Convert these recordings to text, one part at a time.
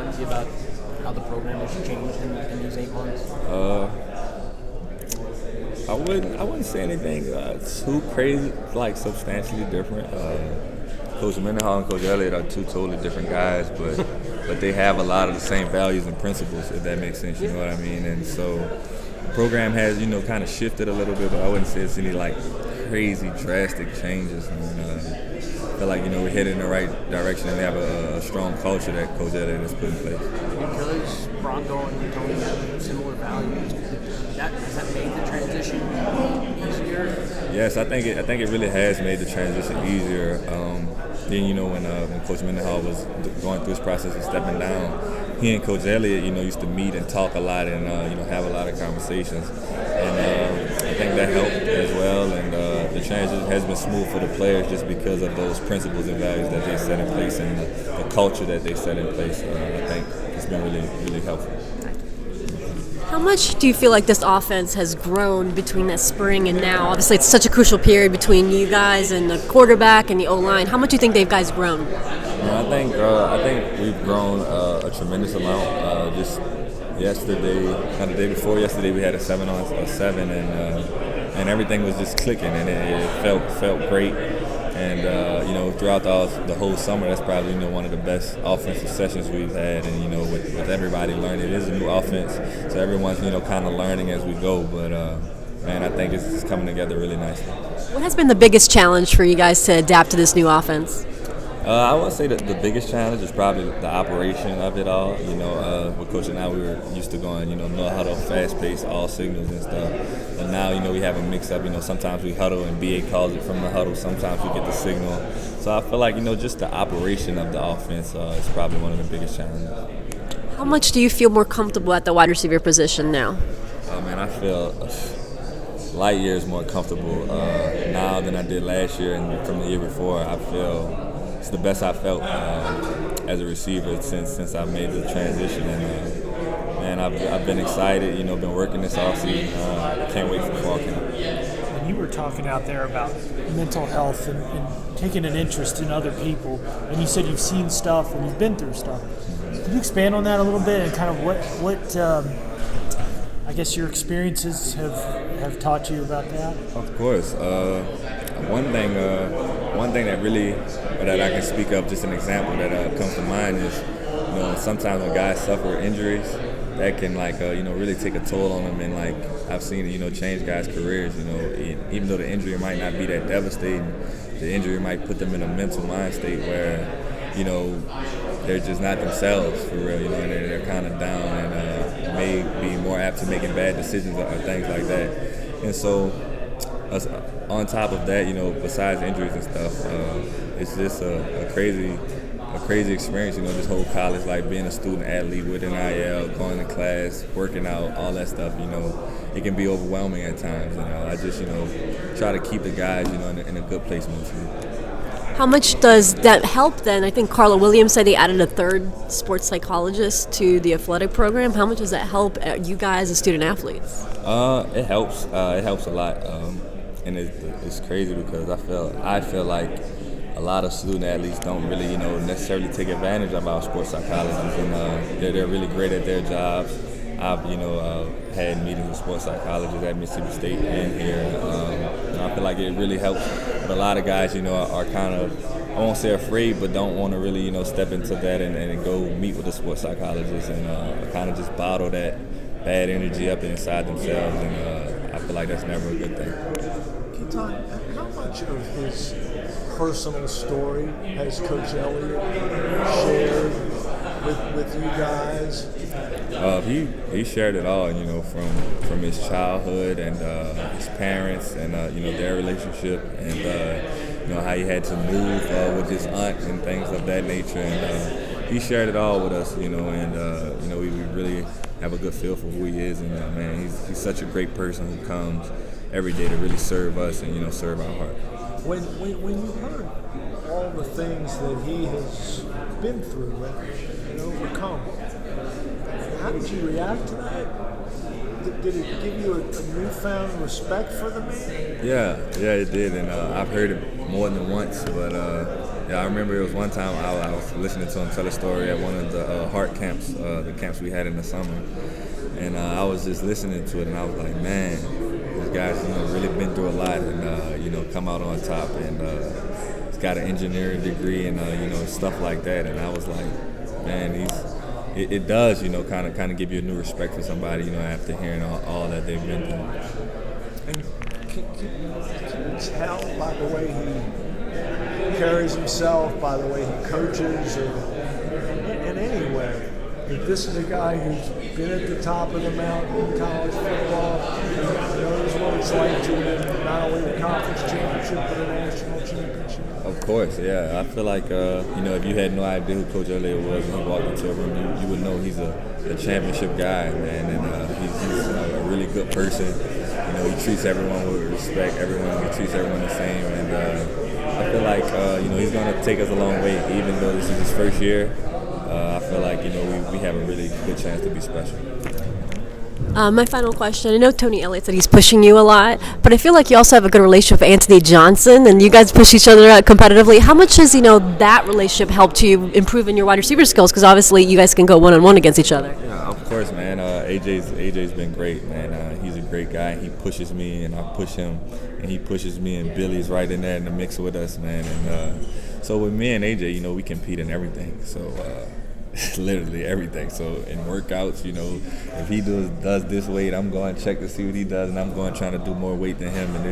Lindsay, about how the program has changed in these 8 months? I wouldn't say anything too crazy, like substantially different. Coach Mendenhall and Coach Elliott are two totally different guys, but they have a lot of the same values and principles, if that makes sense. You know what I mean? And so the program has, kind of shifted a little bit, but I wouldn't say it's any like crazy drastic changes. I feel like we're headed in the right direction, and they have a strong culture that Coach Elliott has put in place. Because Bronco and Tony have similar values, has that made the transition easier? Yes, I think it really has made the transition easier. Then when Coach Mendenhall was going through his process of stepping down, he and Coach Elliott used to meet and talk a lot and have a lot of conversations, and I think that helped as well. And the transition has been smooth for the players just because of those principles and values that they set in place and the culture that they set in place. I think it's been really, really helpful. How much do you feel like this offense has grown between that spring and now? Obviously, it's such a crucial period between you guys and the quarterback and the O-line. How much do you think they've guys grown? I think we've grown a tremendous amount. Just yesterday, the day before yesterday, we had a 7-on-7, and everything was just clicking, and it felt great. And throughout the whole summer, that's probably one of the best offensive sessions we've had. And with everybody learning, it is a new offense, so everyone's kind of learning as we go. But man, I think it's coming together really nicely. What has been the biggest challenge for you guys to adapt to this new offense? I would say that the biggest challenge is probably the operation of it all. With Coach and I, we were used to going, no huddle, fast pace, all signals and stuff. But now, we have a mix up. Sometimes we huddle and BA calls it from the huddle. Sometimes we get the signal. So I feel like, just the operation of the offense is probably one of the biggest challenges. How much do you feel more comfortable at the wide receiver position now? Oh, man, I feel light years more comfortable now than I did last year and from the year before. I feel it's the best I felt as a receiver since I made the transition, and man, I've been excited. Been working this offseason. Can't wait for fall camp. And you were talking out there about mental health and taking an interest in other people, and you said you've seen stuff and you've been through stuff. Can you expand on that a little bit and kind of what I guess your experiences have taught you about that? Of course. One thing that I can speak of, just an example that comes to mind is, sometimes when guys suffer injuries, that can really take a toll on them, and I've seen it, change guys' careers. Even though the injury might not be that devastating, the injury might put them in a mental mind state where, they're just not themselves for real, and they're kind of down and may be more apt to making bad decisions or things like that. And so, on top of that, besides injuries and stuff, it's just a crazy experience. This whole college life, being a student athlete with an IL, going to class, working out, all that stuff. It can be overwhelming at times. I just try to keep the guys in a good place mentally. How much does that help then? I think Carla Williams said they added a third sports psychologist to the athletic program. How much does that help you guys as student athletes? It helps. It helps a lot. And it's crazy because I feel like a lot of student athletes don't really, necessarily take advantage of our sports psychologists, and they're really great at their jobs. I've, had meetings with sports psychologists at Mississippi State and here. I feel like it really helps. But a lot of guys, are kind of, I won't say afraid, but don't want to really, step into that and go meet with the sports psychologist and kind of just bottle that bad energy up inside themselves, and I feel like that's never a good thing. Keytaon, how much of his personal story has Coach Elliott shared with you guys? He shared it all, from his childhood and his parents and their relationship, and how he had to move with his aunt and things of that nature, and he shared it all with us, and we really have a good feel for who he is, and man, he's such a great person who comes every day to really serve us and serve our heart. When you heard all the things that he has been through and overcome, how did you react to that? Did it give you a newfound respect for the man? Yeah, it did, and I've heard it more than once, but Yeah, I remember it was one time I was listening to him tell a story at one of the heart camps, the camps we had in the summer, and I was just listening to it, and I was like, man, this guy's really been through a lot, and come out on top, and he's got an engineering degree, and stuff like that, and I was like, man, it does kind of give you a new respect for somebody, after hearing all that they've been through. And can you tell by the way he carries himself, by the way he coaches, or in any way, if this is a guy who's been at the top of the mountain in college football, knows what it's like to win not only the conference championship but a national championship? Of course, yeah. I feel like, if you had no idea who Coach Elliott was when he walked into a room, you would know he's a championship guy, man, and he's a really good person. He treats everyone with respect. He treats everyone the same, and I feel like he's going to take us a long way. Even though this is his first year, I feel like we have a really good chance to be special. My final question. I know Tony Elliott said he's pushing you a lot, but I feel like you also have a good relationship with Anthony Johnson, and you guys push each other out competitively. How much has that relationship helped you improve in your wide receiver skills? Because obviously you guys can go one-on-one against each other. Yeah, of course, man. AJ's been great, man. He's a great guy. He pushes me, and I push him, and he pushes me, and Billy's right in there in the mix with us, man. And so with me and AJ, we compete in everything. So. Literally everything. So in workouts, if he does this weight, I'm going to check to see what he does, and I'm going trying to do more weight than him. And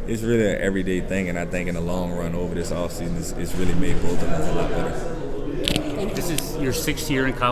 it's really an everyday thing. And I think in the long run, over this offseason, it's really made both of us a lot better. This is your 6th year in college.